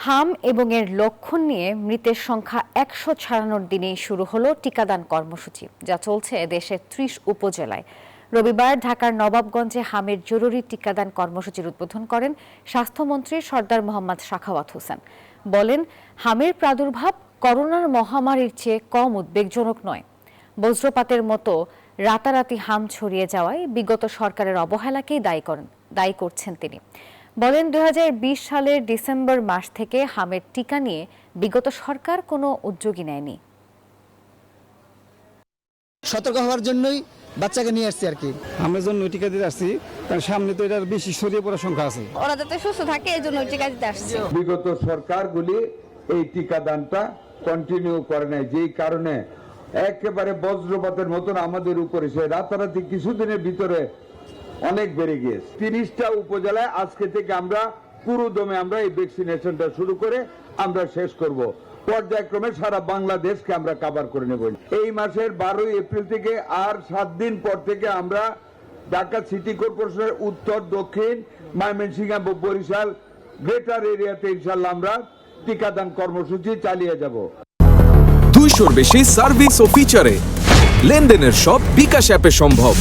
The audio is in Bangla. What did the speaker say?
হাম এবং এর লক্ষণ নিয়ে মৃতের সংখ্যা ১০০ ছাড়ানোর দিনেই শুরু হলো টিকাদান কর্মসূচি, যা চলছে দেশের ৩০ উপজেলায়। রবিবার ঢাকার নবাবগঞ্জে হামের জরুরি টিকাদান কর্মসূচির উদ্বোধন করেন স্বাস্থ্যমন্ত্রী সরদার মোহাম্মদ সাখাওয়াত হোসেন। বলেন, হামের প্রাদুর্ভাব করোনার মহামারীর চেয়ে কম উদ্বেগজনক নয়। বজ্রপাতের মতো রাতারাতি হাম ছড়িয়ে যাওয়ায় বিগত সরকারের অবহেলাকেই দায়ী করছেন তিনি। বলেন, ২০২০ সালের ডিসেম্বর মাস থেকে হামের টিকা নিয়ে বিগত সরকার কোনো উদ্যোগই নেয়নি। সতর্ক হওয়ার জন্যই বাচ্চাকে নিয়ে আসছি আর কি। আমরা জন্য টিকা দিতে আসছি, কারণ সামনে তো এটার বেশি ছড়িয়ে পড়ার সংখ্যা আছে। ওরা যাতে সুস্থ থাকে এই জন্য টিকা দিতে আসছে। বিগত সরকারগুলি এই টিকাদানটা কন্টিনিউ করে নাই, যেই কারণে একেবারে বজ্রপাতের মতন আমাদের উপরে সে রাতারাতি কিছুদিনের ভিতরে অনেক বেড়ে গিয়েছে। ৩০টা উপজেলায় আজকে থেকে আমরা পুরো দমে আমরা এই ভ্যাকসিনেশনটা শুরু করে আমরা শেষ করব। পর্যায়ক্রমে সারা বাংলাদেশকে আমরা কভার করে নেব। এই মাসের ১২ এপ্রিল থেকে আর ৭ দিন পর থেকে আমরা ঢাকা সিটি কর্পোরেশনের উত্তর, দক্ষিণ, ময়মনসিংহ, বরিশাল গ্রেটার এরিয়াতে ইনশাল্লাহ আমরা টিকাদান কর্মসূচি চালিয়ে যাব। ২০০-র বেশি সার্ভিস ও ফিচারে লেনদেনের সব বিকাশ অ্যাপে সম্ভব।